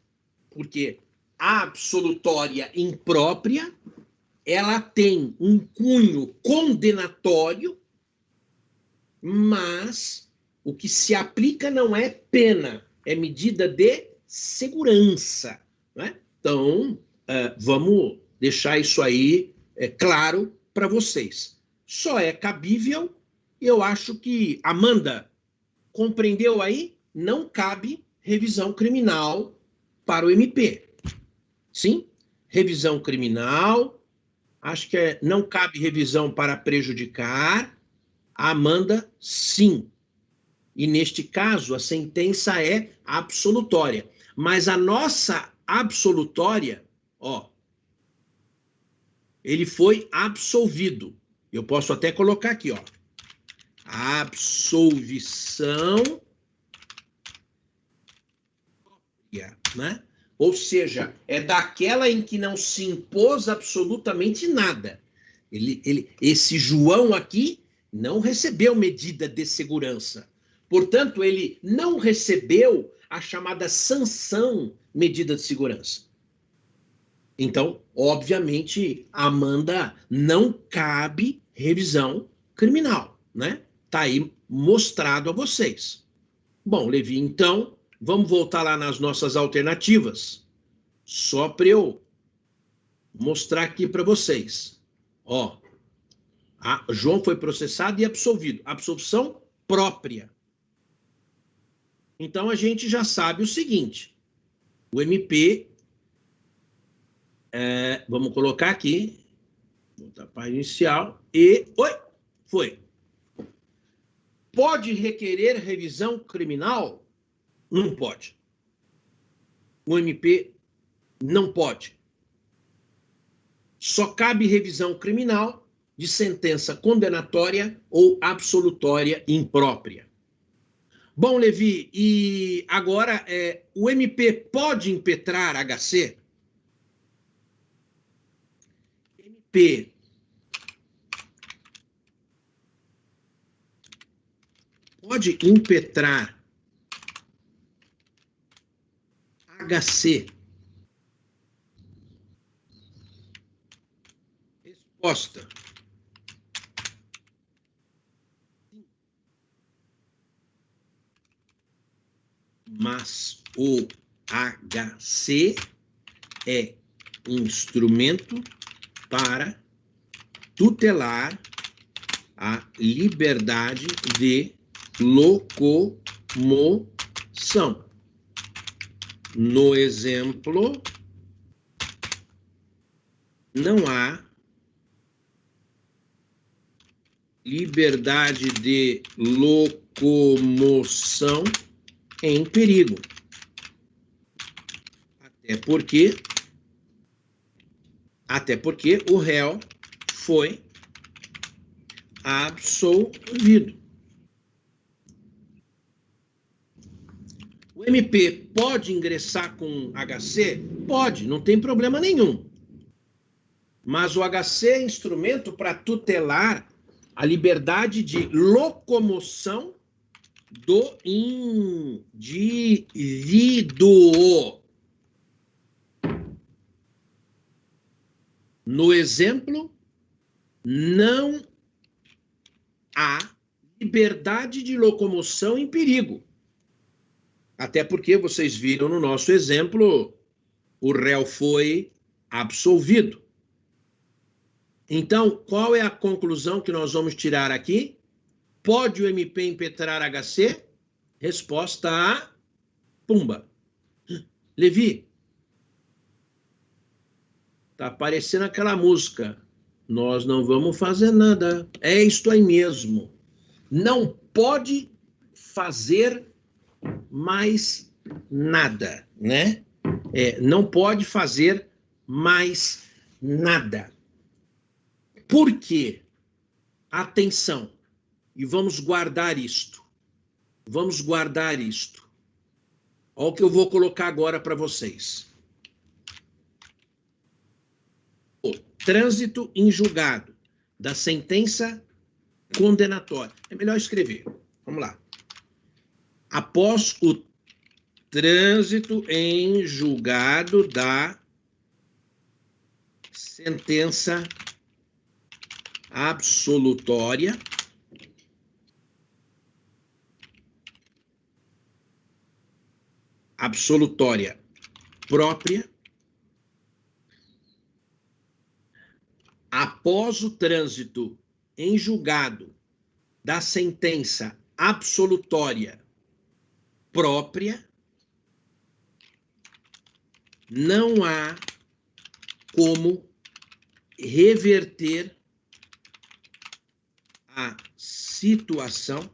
Porque a absolutória imprópria, ela tem um cunho condenatório, mas o que se aplica não é pena, é medida de segurança. Né? Então, vamos deixar isso aí claro para vocês. Só é cabível, eu acho que, Amanda, compreendeu aí? Não cabe revisão criminal para o MP. Sim? Revisão criminal, acho que não cabe revisão para prejudicar. A Amanda, sim. E neste caso, a sentença é absolutória. Mas a nossa absolutória, ó, ele foi absolvido. Eu posso até colocar aqui, ó. Absolvição, né? Ou seja, é daquela em que não se impôs absolutamente nada. Esse João aqui não recebeu medida de segurança. Portanto, ele não recebeu a chamada sanção medida de segurança. Então, obviamente, Amanda, não cabe revisão criminal, né? Tá aí mostrado a vocês. Bom, Levi, então, vamos voltar lá nas nossas alternativas. Só para eu mostrar aqui para vocês. Ó, João foi processado e absolvido. Absolvição própria. Então, a gente já sabe o seguinte. O MP, vamos colocar aqui, voltar para a página inicial, e... Oi! Foi. Pode requerer revisão criminal? Não pode. O MP não pode. Só cabe revisão criminal de sentença condenatória ou absolutória imprópria. Bom, Levi, e agora o MP pode impetrar HC? MP pode impetrar HC? Resposta. Mas o HC é instrumento para tutelar a liberdade de locomoção. No exemplo, não há liberdade de locomoção em perigo. Até porque o réu foi absolvido. O MP pode ingressar com HC? Pode, não tem problema nenhum. Mas o HC é instrumento para tutelar a liberdade de locomoção do indivíduo. No exemplo, não há liberdade de locomoção em perigo. Até porque vocês viram no nosso exemplo, o réu foi absolvido. Então, qual é a conclusão que nós vamos tirar aqui? Pode o MP impetrar HC? Resposta A, pumba. Levi, tá aparecendo aquela música. Nós não vamos fazer nada. É isto aí mesmo. Não pode fazer mais nada, né? Não pode fazer mais nada. Por quê? Atenção. E vamos guardar isto. Vamos guardar isto. Olha o que eu vou colocar agora para vocês. O trânsito em julgado da sentença condenatória. É melhor escrever. Vamos lá. Após o trânsito em julgado da sentença absolutória, própria, após o trânsito em julgado da sentença absolutória própria, não há como reverter a situação,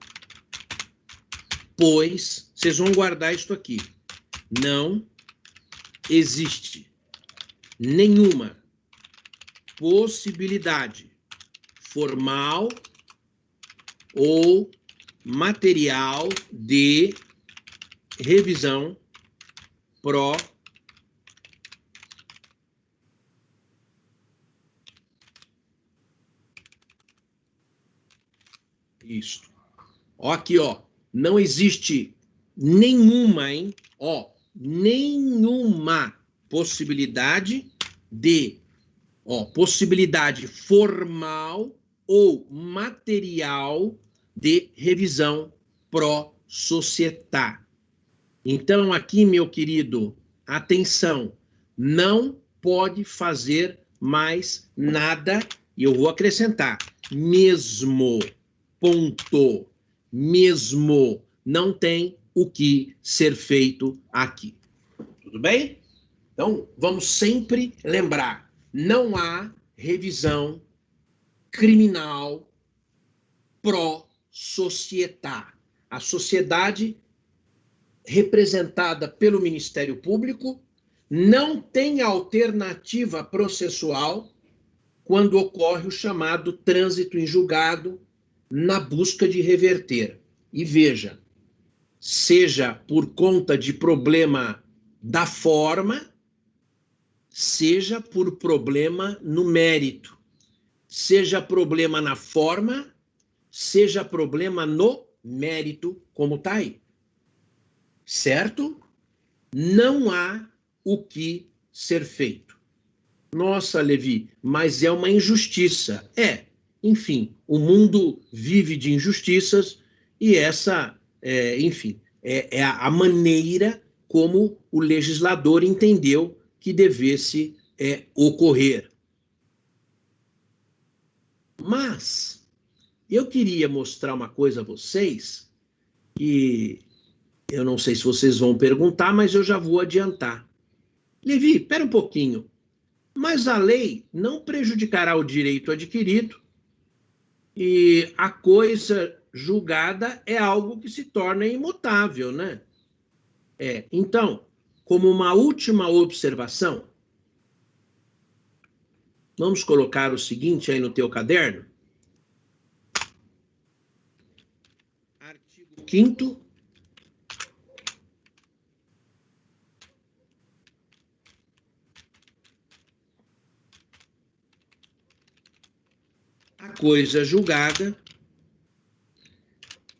pois, vocês vão guardar isto aqui, não existe nenhuma possibilidade formal ou material de revisão pró isto. Ó, aqui, ó, não existe nenhuma, hein? Ó, nenhuma possibilidade de, possibilidade formal ou material de revisão pró societá. Então, aqui, meu querido, atenção, não pode fazer mais nada, e eu vou acrescentar, mesmo, ponto, mesmo, não tem o que ser feito aqui. Tudo bem? Então, vamos sempre lembrar, não há revisão criminal pró societá. A sociedade representada pelo Ministério Público não tem alternativa processual quando ocorre o chamado trânsito em julgado na busca de reverter. E veja, seja por conta de problema da forma, seja por problema no mérito. Seja problema na forma, seja problema no mérito, como está aí. Certo? Não há o que ser feito. Nossa, Levi, mas é uma injustiça. Enfim, o mundo vive de injustiças e essa, enfim, é a maneira como o legislador entendeu que devesse ocorrer. Mas eu queria mostrar uma coisa a vocês que eu não sei se vocês vão perguntar, mas eu já vou adiantar. Levi, espera um pouquinho. Mas a lei não prejudicará o direito adquirido e a coisa julgada é algo que se torna imutável, né? Então, como uma última observação, vamos colocar o seguinte aí no teu caderno. Artigo 5º. A coisa julgada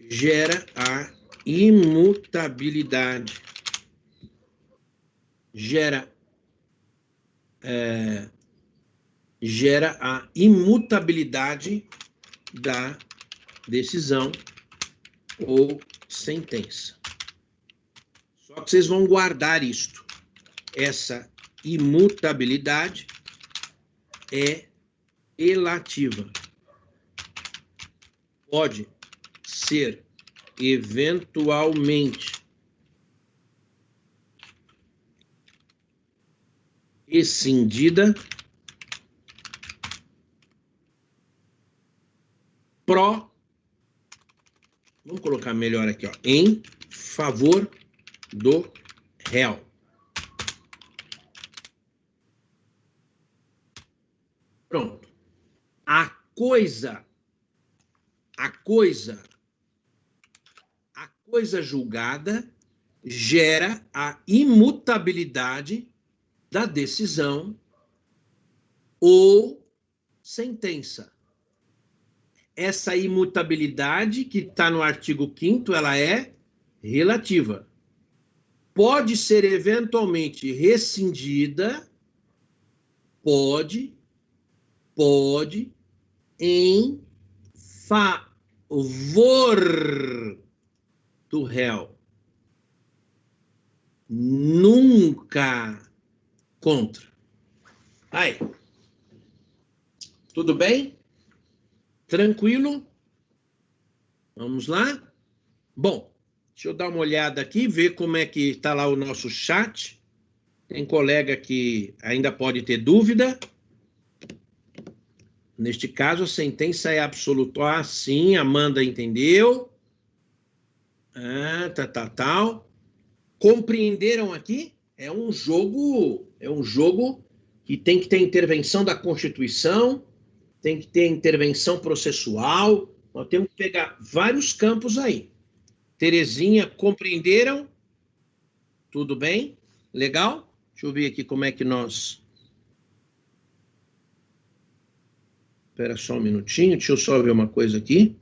gera a imutabilidade. Gera a imutabilidade da decisão ou sentença. Só que vocês vão guardar isto. Essa imutabilidade é relativa. Pode ser eventualmente rescindida vamos colocar melhor aqui, em favor do réu. Pronto. A coisa julgada gera a imutabilidade da decisão ou sentença. Essa imutabilidade que está no artigo 5º, ela é relativa. Pode ser eventualmente rescindida, pode, em favor do réu. Nunca contra. Aí. Tudo bem? Tranquilo? Vamos lá? Bom, deixa eu dar uma olhada aqui, ver como é que está lá o nosso chat. Tem colega que ainda pode ter dúvida. Neste caso, a sentença é absoluta. Sim, Amanda entendeu. Tal. Compreenderam aqui? É um jogo que tem que ter intervenção da Constituição, tem que ter intervenção processual. Nós temos que pegar vários campos aí. Terezinha, compreenderam? Tudo bem? Legal? Deixa eu ver aqui como é que nós... Espera só um minutinho, deixa eu só ver uma coisa aqui.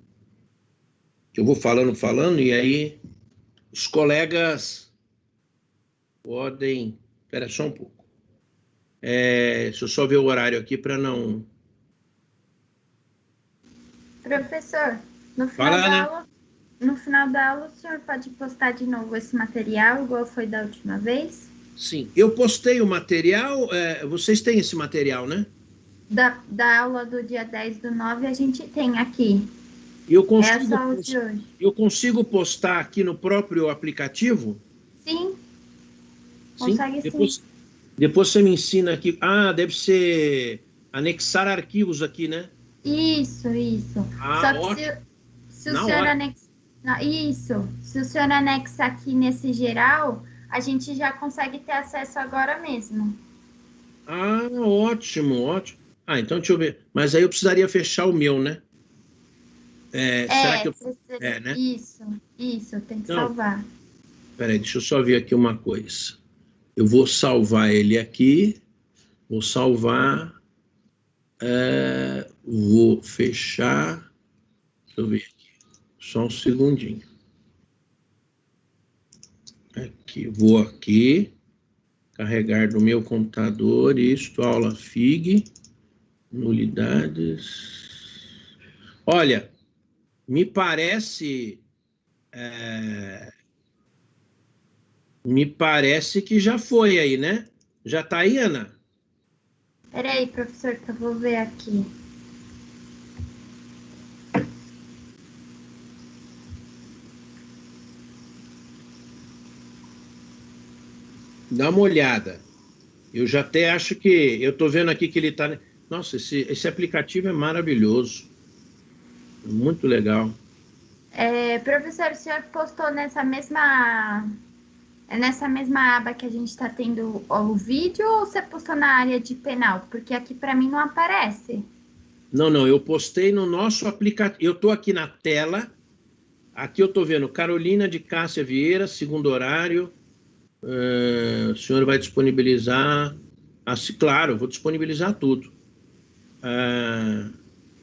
Que eu vou falando, e aí os colegas podem... Espera só um pouco. Deixa eu só ver o horário aqui para não... Professor, no final da aula, o senhor pode postar de novo esse material, igual foi da última vez? Sim, eu postei o material, vocês têm esse material, né? Da aula do dia 10/9 a gente tem aqui. Eu consigo postar aqui no próprio aplicativo? Sim. Consegue sim. Depois você me ensina aqui. Deve ser anexar arquivos aqui, né? Isso. Só que se o senhor anexar... Isso. Se o senhor anexar aqui nesse geral, a gente já consegue ter acesso agora mesmo. Ótimo. Então deixa eu ver. Mas aí eu precisaria fechar o meu, né? Será que eu... precisa... né? Isso, tem que salvar. Peraí, deixa eu só ver aqui uma coisa. Eu vou salvar ele aqui, vou salvar, vou fechar, deixa eu ver aqui, só um segundinho. Aqui, vou aqui, carregar no meu computador, isto, aula FIG, nulidades. Olha, me parece que já foi aí, né? Já está aí, Ana? Peraí, professor, que eu vou ver aqui. Dá uma olhada. Eu já até acho que... Eu estou vendo aqui que ele está... Nossa, esse aplicativo é maravilhoso. Muito legal. Professor, o senhor postou nessa mesma aba que a gente está tendo o vídeo, ou você postou na área de penal? Porque aqui para mim não aparece. Não, eu postei no nosso aplicativo. Eu estou aqui na tela. Aqui eu estou vendo Carolina de Cássia Vieira, segundo horário. O senhor vai disponibilizar... claro, vou disponibilizar tudo.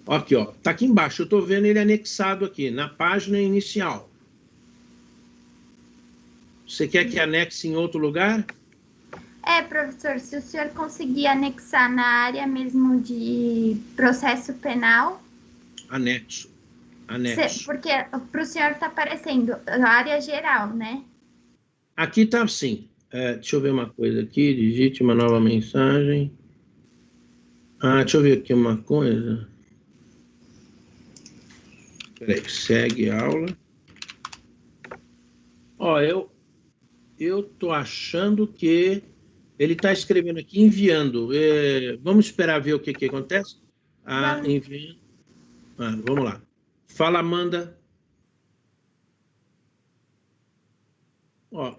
Aqui, ó. Está aqui embaixo. Eu estou vendo ele anexado aqui, na página inicial. Você quer que anexe em outro lugar? Professor, se o senhor conseguir anexar na área mesmo de processo penal... Anexo. Porque para o senhor está aparecendo a área geral, né? Aqui está assim. Deixa eu ver uma coisa aqui. Digite uma nova mensagem. Deixa eu ver aqui uma coisa. Peraí, segue a aula. Ó, eu tô achando que ele está escrevendo aqui, enviando. Vamos esperar ver o que acontece? Enviando. Vamos lá. Fala, Amanda. Ó,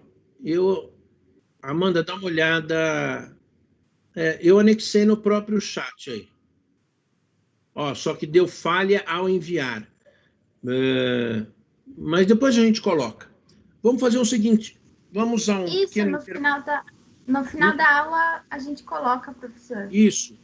Amanda, dá uma olhada. Eu anexei no próprio chat aí. Ó, só que deu falha ao enviar. Mas depois a gente coloca. Vamos fazer o seguinte. Vamos usar um pequeno... No final da aula a gente coloca, professor. Isso.